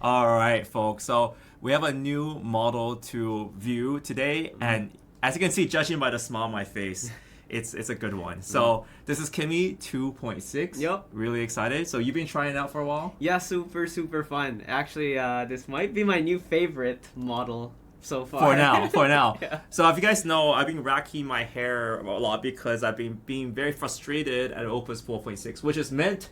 All right, folks. So we have a new model to view today, and as you can see, judging by the smile on my face, it's a good one. So this is Kimi 2.6. Yep. Really excited. So you've been trying it out for a while? Yeah, super fun. Actually, this might be my new favorite model so far. For now. Yeah. So if you guys know, I've been racking my hair a lot because I've been being very frustrated at Opus 4.6, which is meant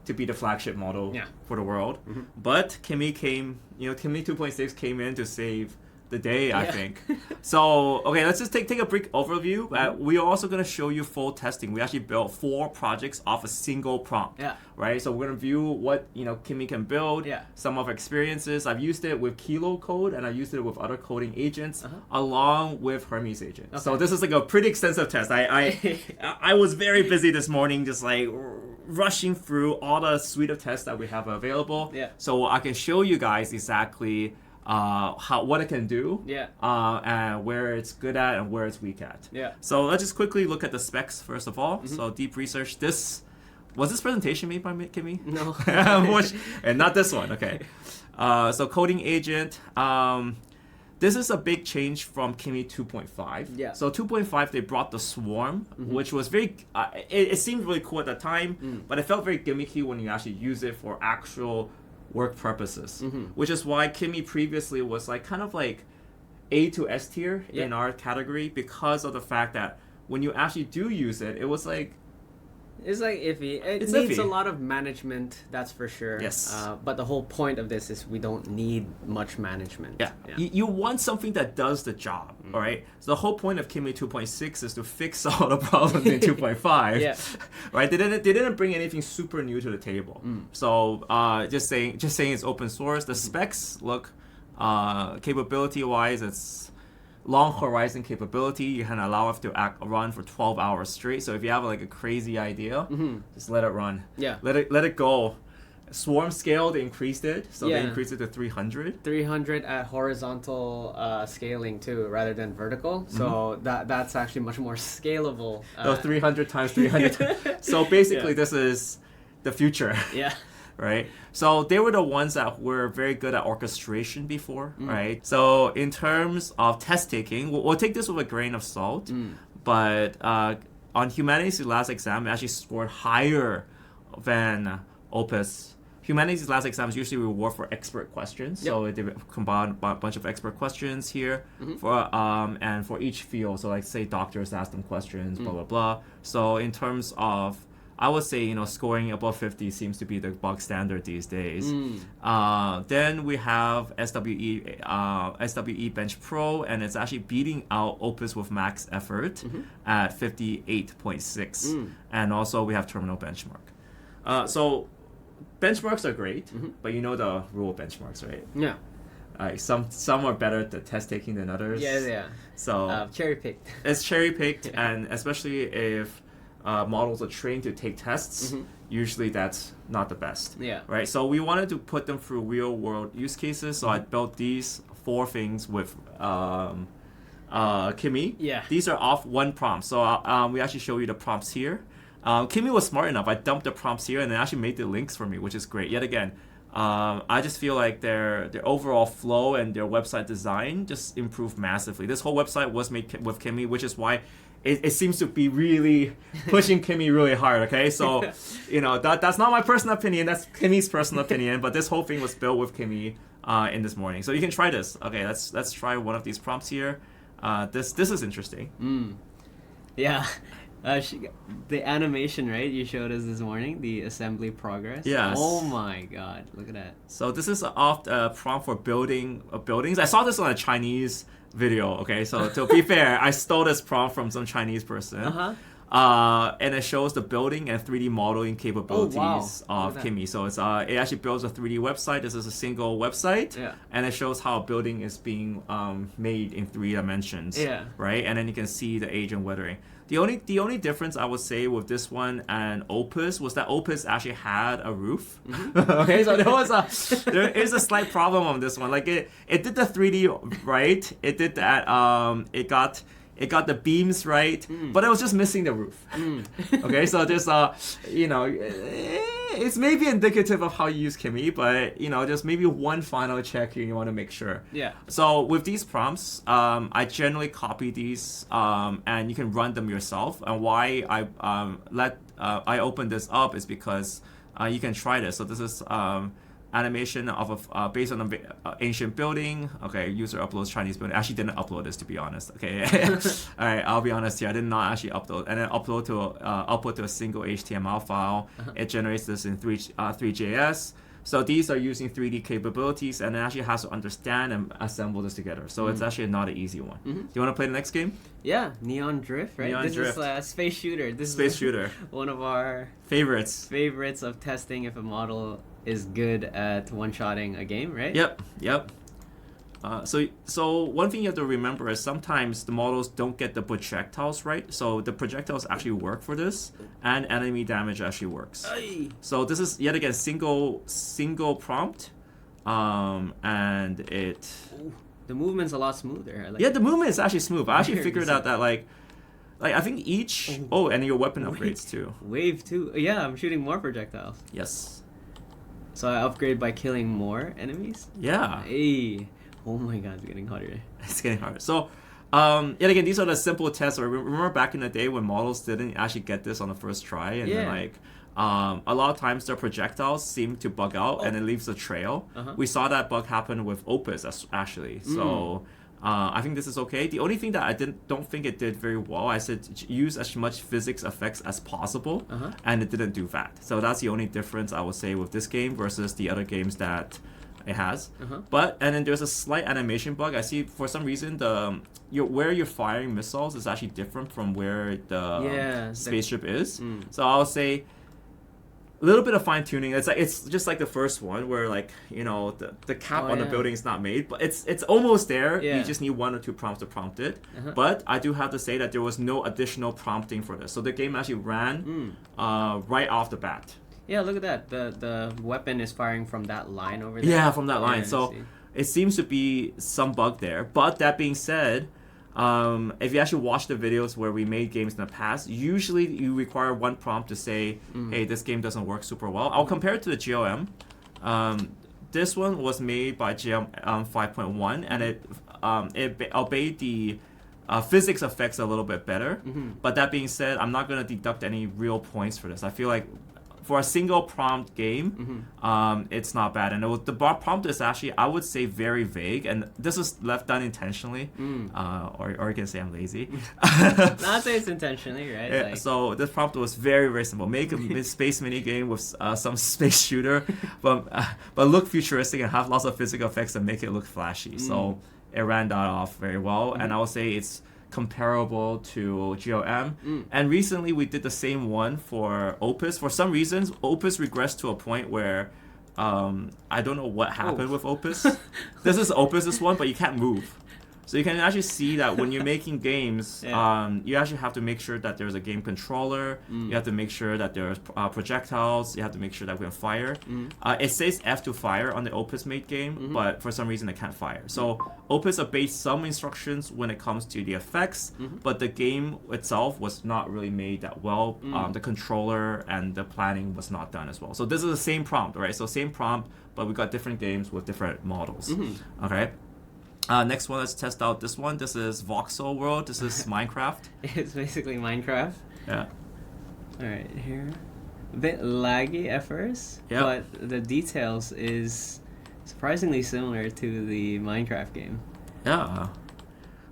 to be the flagship model for the world. But Kimi 2.6 came in to save the day, I think. So, okay, let's just take a brief overview. We are also going to show you full testing. We actually built 4 projects off a single prompt. Right? So we're going to view what, Kimi can build, some of our experiences. I've used it with Kilo code and I've used it with other coding agents along with Hermes agents. Okay. So this is like a pretty extensive test. I was very busy this morning, just like rushing through all the suite of tests that we have available. So I can show you guys exactly what it can do, and where it's good at and where it's weak at. So let's just quickly look at the specs first of all. So deep research. Was this presentation made by Kimi? No. And not this one. Okay. So coding agent. This is a big change from Kimi 2.5. So 2.5 they brought the swarm, which was very. It seemed really cool at the time, but it felt very gimmicky when you actually use it for actual work purposes, which is why Kimi previously was like kind of like A to S tier in our category because of the fact that when you actually do use it, it was like it's like iffy. It needs a lot of management, that's for sure. But the whole point of this is we don't need much management. You want something that does the job, all right? So the whole point of Kimi 2.6 is to fix all the problems in 2.5. Right? They didn't bring anything super new to the table. So just saying it's open source. The specs look capability wise, it's long horizon capability. You can allow it to run for 12 hours straight. So if you have like a crazy idea, just let it run. Let it go. Swarm scale, they increased it. So they increased it to 300. 300 at horizontal scaling too, rather than vertical. So that's actually much more scalable. 300 times 300. So basically this is the future. Right? So they were the ones that were very good at orchestration before, right? So in terms of test taking, we'll take this with a grain of salt, but on Humanities' last exam, it actually scored higher than Opus. Humanities' last exams usually reward for expert questions, so they combine a bunch of expert questions here and for each field. So like say doctors ask them questions, blah, blah, blah. So in terms of I would say, scoring above 50 seems to be the bog standard these days. Then we have SWE Bench Pro, and it's actually beating out Opus with max effort at 58.6. And also we have Terminal Benchmark. So benchmarks are great, but you know the rule of benchmarks, right? Some are better at the test taking than others. So cherry picked. It's cherry picked, and especially if models are trained to take tests, usually that's not the best. Right? So we wanted to put them through real world use cases. So I built these 4 things with Kimi. These are off one prompt. So we actually show you the prompts here. Kimi was smart enough. I dumped the prompts here and they actually made the links for me, which is great. Yet again, I just feel like their overall flow and their website design just improved massively. This whole website was made with Kimi, which is why it seems to be really pushing Kimi really hard, okay? So, that's not my personal opinion. That's Kimi's personal opinion. But this whole thing was built with Kimi in this morning. So you can try this. Okay, let's try one of these prompts here. This is interesting. The animation, right? You showed us this morning, the assembly progress. Oh my god, look at that. So this is off the prompt for building buildings. I saw this on a Chinese video, okay? So to be fair, I stole this prompt from some Chinese person. And it shows the building and 3D modeling capabilities of Kimi. So it's it actually builds a 3D website. This is a single website, and it shows how a building is being made in 3 dimensions, right? And then you can see the age and weathering. The only difference I would say with this one and Opus was that Opus actually had a roof. Okay, so there is a slight problem on this one. Like it did the 3D right. It did that. It got the beams right, but it was just missing the roof. Okay, so there's it's maybe indicative of how you use Kimi, but just maybe one final check you want to make sure. Yeah. So with these prompts, I generally copy these, and you can run them yourself. And why I open this up is because you can try this. So this is animation of based on an ancient building. Okay, user uploads Chinese building. Actually didn't upload this, to be honest. Okay, all right, I'll be honest here. I did not actually upload, and then output to a single HTML file. It generates this in 3.js. So these are using 3D capabilities, and it actually has to understand and assemble this together. So it's actually not an easy one. Do you want to play the next game? Yeah, Neon Drift, right? Neon Drift. Is Space Shooter. This Space is Shooter. One of our favorites of testing if a model is good at one-shotting a game, right? Yep. So one thing you have to remember is sometimes the models don't get the projectiles right. So the projectiles actually work for this, and enemy damage actually works. Aye. So this is yet again single prompt, and it. Ooh, the movement's a lot smoother. The movement is actually smooth. I actually figured out that like I think each. And your weapon upgrades too. Wave 2. Yeah, I'm shooting more projectiles. Yes. So I upgrade by killing more enemies? Yeah. Hey. Oh my god, it's getting harder. It's getting harder. So, yet again, these are the simple tests. Remember back in the day when models didn't actually get this on the first try? And then, a lot of times their projectiles seem to bug out and it leaves a trail. We saw that bug happen with Opus, actually. So, I think this is okay. The only thing that I don't think it did very well, I said use as much physics effects as possible, and it didn't do that. So that's the only difference I would say with this game versus the other games that it has. And then there's a slight animation bug. I see for some reason where you're firing missiles is actually different from where the spaceship is. So I'll say a little bit of fine tuning. It's just like the first one where the cap on the building is not made, but it's almost there. You just need 1 or 2 prompts to prompt it. But I do have to say that there was no additional prompting for this. So the game actually ran right off the bat. Yeah, look at that. The weapon is firing from that line over there. Yeah, from that line. So it seems to be some bug there. But that being said, if you actually watch the videos where we made games in the past, usually you require one prompt to say, hey, this game doesn't work super well. I'll compare it to the GLM. This one was made by GLM 5.1, and it obeyed the physics effects a little bit better. But that being said, I'm not going to deduct any real points for this. I feel like for a single prompt game, it's not bad. And the prompt is actually, I would say, very vague. And this is done intentionally. Or you can say I'm lazy. Not say it's intentionally, right? Yeah, so this prompt was very, very simple. Make a space mini game with some space shooter, but look futuristic and have lots of physical effects and make it look flashy. So it ran that off very well. And I would say it's comparable to GLM. And recently we did the same one for Opus. For some reasons, Opus regressed to a point where I don't know what happened with Opus. This is Opus' one, but you can't move. So you can actually see that when you're making games, you actually have to make sure that there's a game controller. You have to make sure that there's projectiles. You have to make sure that we can fire. It says F to fire on the Opus made game, but for some reason it can't fire. So Opus obeys some instructions when it comes to the effects, but the game itself was not really made that well. The controller and the planning was not done as well. So this is the same prompt, right? So same prompt, but we got different games with different models. Okay. Next one, let's test out this one. This is Voxel World. This is Minecraft. It's basically Minecraft. Yeah. All right, here. A bit laggy at first, but the details is surprisingly similar to the Minecraft game. Yeah.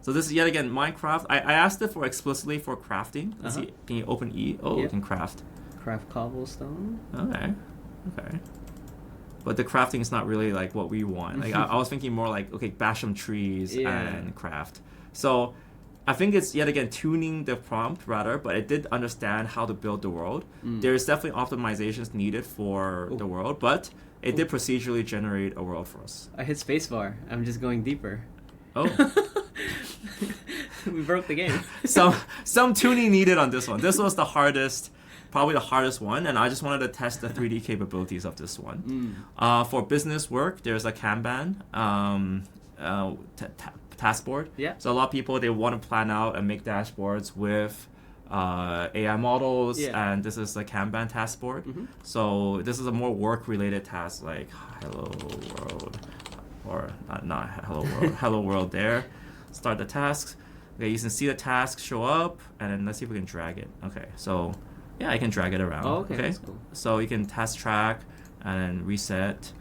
So this is yet again Minecraft. I asked it for explicitly for crafting. Let's see. Can you open E? Oh, you can craft. Craft cobblestone. Okay. But the crafting is not really like what we want. Like I was thinking more like, okay, bash some trees and craft. So I think it's yet again tuning the prompt rather, but it did understand how to build the world. There's definitely optimizations needed for the world, but it did procedurally generate a world for us. I hit spacebar. I'm just going deeper. Oh. We broke the game. Some tuning needed on this one. This was probably the hardest one, and I just wanted to test the 3D capabilities of this one. For business work, there's a Kanban task board. Yeah. So a lot of people, they want to plan out and make dashboards with AI models, and this is the Kanban task board. So this is a more work-related task, like hello world, or not hello world, hello world there. Start the tasks. Okay, you can see the task show up, and then let's see if we can drag it. Okay, so yeah, I can drag it around. Oh, okay, that's cool. So you can task track and then reset.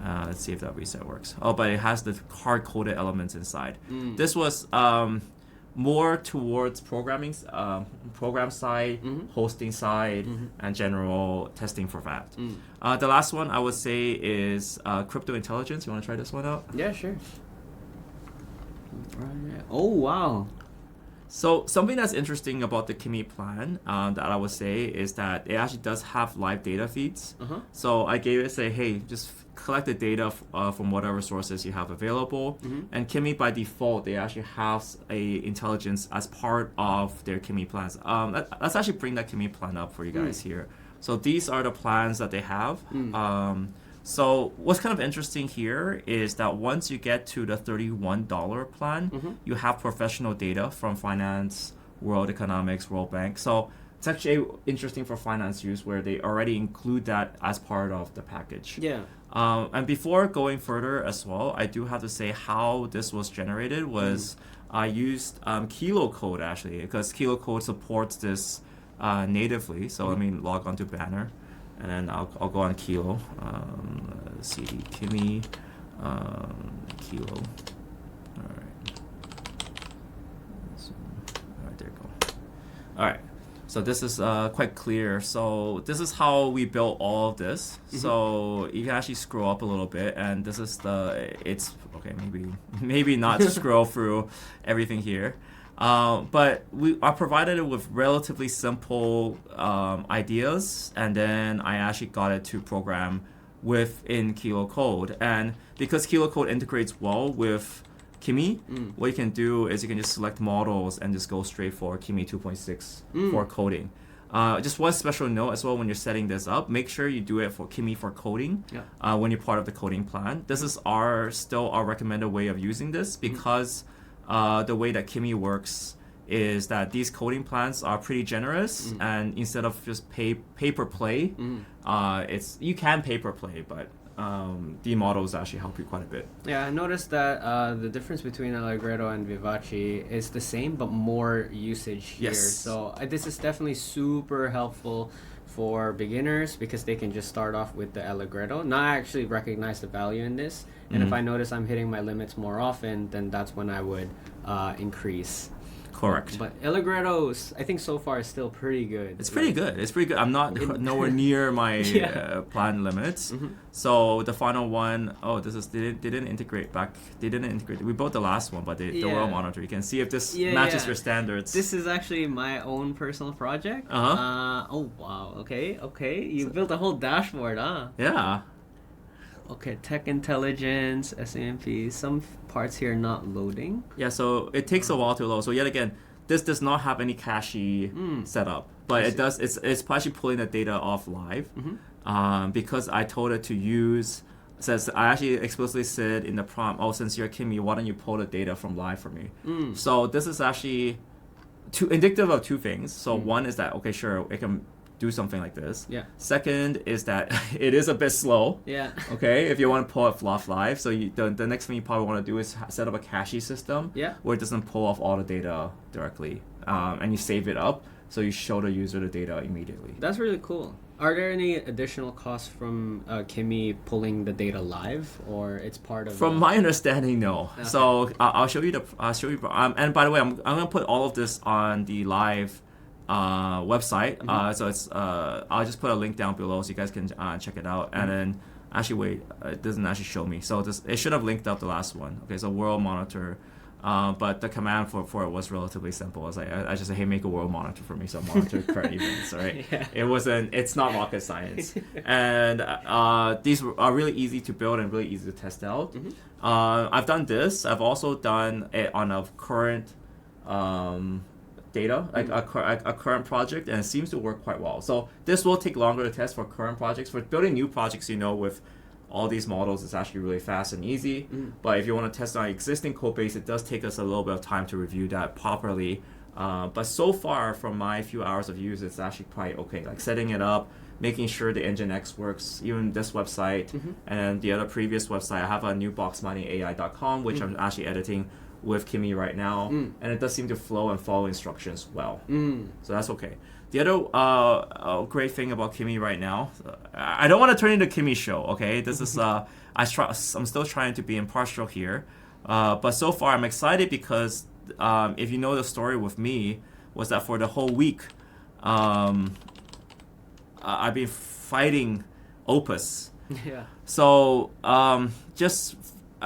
Let's see if that reset works. Oh, but it has the hard-coded elements inside. This was more towards programming, program side, hosting side, and general testing for that. The last one I would say is crypto intelligence. You want to try this one out? Yeah, sure. Oh, wow. So something that's interesting about the Kimi plan that I would say is that it actually does have live data feeds. So I gave it, say, hey, just collect the data from whatever sources you have available. And Kimi, by default, they actually have a intelligence as part of their Kimi plans. Let's actually bring that Kimi plan up for you guys here. So these are the plans that they have. So what's kind of interesting here is that once you get to the $31 plan, you have professional data from finance, world economics, World Bank. So it's actually interesting for finance use where they already include that as part of the package. Yeah. And before going further as well, I do have to say how this was generated was I used Kilo Code actually, because Kilo Code supports this natively. So let me log onto Banner. And then I'll go on Kilo, CD Kimi, Kilo. All right. So, all right, there you go. All right. So this is quite clear. So this is how we built all of this. So you can actually scroll up a little bit, and this is it's okay. Maybe not scroll through everything here. But I provided it with relatively simple ideas, and then I actually got it to program within Kilo Code. And because Kilo Code integrates well with Kimi, what you can do is you can just select models and just go straight for Kimi 2.6 for coding. Just one special note as well when you're setting this up, make sure you do it for Kimi for coding when you're part of the coding plan. This is still our recommended way of using this because the way that Kimi works is that these coding plans are pretty generous, and instead of just pay per play, you can pay per play, but the models actually help you quite a bit. Yeah, I noticed that the difference between Allegretto and Vivace is the same, but more usage here. Yes. So this is definitely super helpful for beginners because they can just start off with the Allegretto, not actually recognize the value in this. And if I notice I'm hitting my limits more often, then that's when I would increase. Correct. But Allegretto, I think so far is still pretty good. It's pretty good. It's pretty good. I'm not nowhere near my plan limits. So the final one, they didn't integrate back. They didn't integrate. We built the last one, but the world monitor. You can see if this matches your standards. This is actually my own personal project. Oh wow. Okay. You built a whole dashboard, huh? Yeah. Okay, tech intelligence, SAMP, some parts here not loading. Yeah, so it takes a while to load. So yet again, this does not have any cache set up, but it does. It's actually pulling the data off live, because I told it to use. Says I actually explicitly said in the prompt, since you're Kimi, why don't you pull the data from live for me? So this is actually indicative of two things. So one is that okay, sure, it can do something like this. Yeah. Second is that it is a bit slow. Yeah. Okay, if you want to pull it off live, so the next thing you probably want to do is set up a cache system. Yeah. Where it doesn't pull off all the data directly, and you save it up so you show the user the data immediately. That's really cool. Are there any additional costs from Kimi pulling the data live, or it's part of? From my understanding, no. Okay. So I'll show you and by the way, I'm gonna put all of this on the live website. So it's I'll just put a link down below so you guys can check it out. And then actually wait, it doesn't actually show me. So it should have linked up the last one. Okay, so world monitor. But the command for it was relatively simple. I was like, I just said, hey, make a world monitor for me, so monitor current events, right? Yeah. It's not rocket science. And these are really easy to build and really easy to test out. I've done this. I've also done it on a current data, like a current project, and it seems to work quite well. So this will take longer to test for current projects. For building new projects, with all these models is actually really fast and easy. But if you want to test on existing code base, it does take us a little bit of time to review that properly. But so far, from my few hours of use, it's actually quite okay. Like setting it up, making sure the Nginx works, even this website, and the other previous website. I have a new BoxminingAI.com, which I'm actually editing with Kimi right now, and it does seem to flow and follow instructions well. So that's okay. The other great thing about Kimi right now, I don't want to turn into Kimi's show, okay? This is I'm still trying to be impartial here, but so far I'm excited because if you know the story with me, was that for the whole week, I've been fighting Opus. Yeah. So just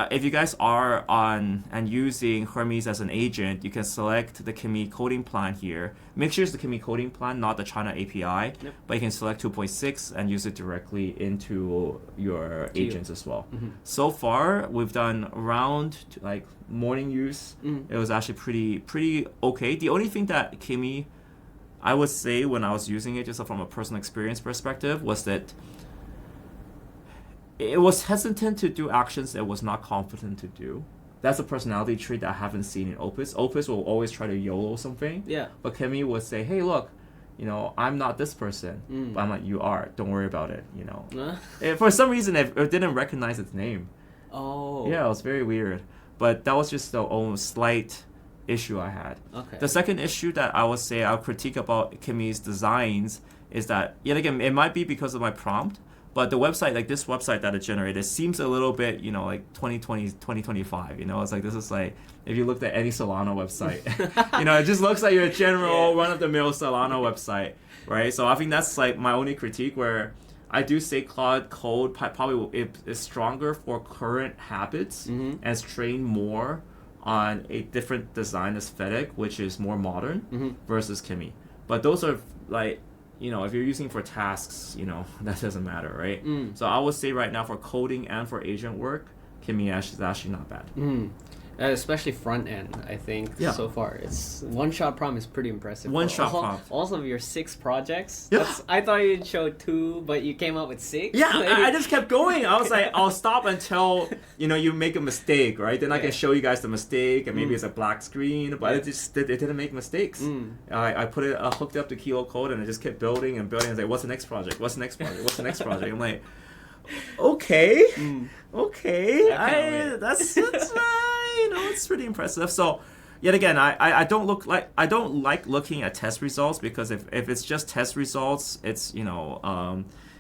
if you guys are on and using Hermes as an agent, you can select the Kimi coding plan here. Make sure it's the Kimi coding plan, not the China API. But you can select 2.6 and use it directly into your agents as well. So far, we've done around like morning use. It was actually pretty okay. The only thing that Kimi, I would say when I was using it, just from a personal experience perspective, was that it was hesitant to do actions it was not confident to do. That's a personality trait that I haven't seen in Opus. Opus will always try to YOLO something. Yeah. But Kimi would say, hey, look, I'm not this person. But I'm like, you are. Don't worry about it, For some reason, it didn't recognize its name. Oh. Yeah, it was very weird. But that was just the only slight issue I had. Okay. The second issue that I would say I'll critique about Kimi's designs is that, yet again, it might be because of my prompt, but the website, like this website that it generated, seems a little bit, like 2020, 2025, It's like, this is like, if you looked at any Solana website, it just looks like your general run-of-the-mill Solana website, right? So I think that's like my only critique, where I do say Claude Code probably is stronger for current habits and is trained more on a different design aesthetic, which is more modern versus Kimi. But those are like, if you're using for tasks, that doesn't matter, right? So I would say right now for coding and for agent work, Kimi is actually not bad. Especially front end, I think, so far. It's one-shot prompt is pretty impressive. One-shot prompt. Also, of your 6 projects. Yeah. I thought you'd show 2, but you came up with 6. Yeah, I just kept going. I was like, I'll stop until, you make a mistake, right? Then I can show you guys the mistake, and maybe it's a black screen, but it didn't make mistakes. I put it, hooked up the kilo code, and I just kept building and building. I was like, what's the next project? What's the next project? What's the next project? I'm like, okay. That's it's pretty impressive. So yet again, I don't like looking at test results, because if it's just test results, it's you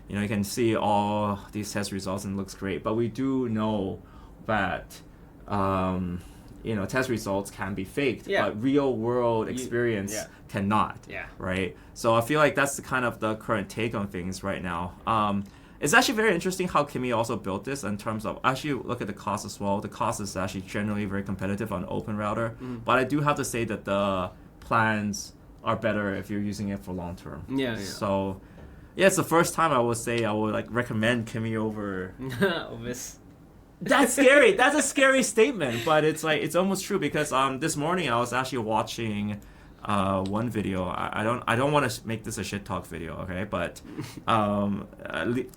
can see all these test results and it looks great, but we do know that test results can be faked, but real world experience cannot. Right? So I feel like that's the kind of the current take on things right now. It's actually very interesting how Kimi also built this in terms of, actually look at the cost as well. The cost is actually generally very competitive on OpenRouter, but I do have to say that the plans are better if you're using it for long term. So it's the first time I would say I would recommend Kimi over Opus. That's scary. That's a scary statement, but it's almost true, because this morning I was actually watching one video. I don't want to make this a shit talk video, okay? But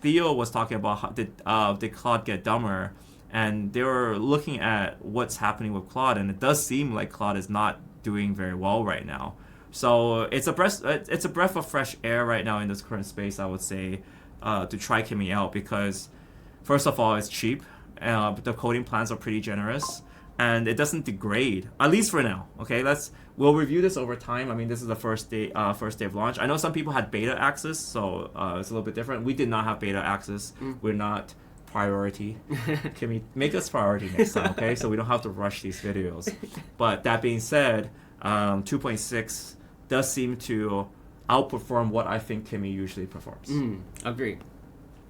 Theo was talking about how did Claude get dumber, and they were looking at what's happening with Claude, and it does seem like Claude is not doing very well right now. So it's a breath of fresh air right now in this current space, I would say, to try Kimi out, because first of all, it's cheap. The coding plans are pretty generous, and it doesn't degrade, at least for now. Okay, we'll review this over time. I mean, this is the first day of launch. I know some people had beta access, so it's a little bit different. We did not have beta access. We're not priority. Can we make us priority next time, okay? So we don't have to rush these videos. But that being said, 2.6 does seem to outperform what I think Kimi usually performs. Agree.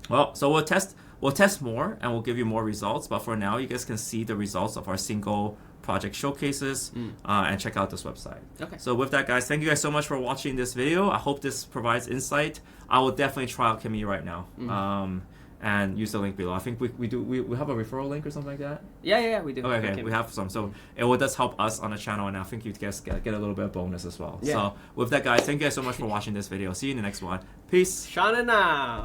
Well, so we'll test more, and we'll give you more results. But for now, you guys can see the results of our single project showcases and check out this website. Okay. So with that, guys, thank you guys so much for watching this video. I hope this provides insight. I will definitely try out Kimi right now. And use the link below. I think we have a referral link or something like that. Yeah, we do. Okay, we have some. So it will does help us on the channel, and I think you guys get a little bit of bonus as well. Yeah. So with that, guys, thank you guys so much for watching this video. See you in the next one. Peace. Shana now.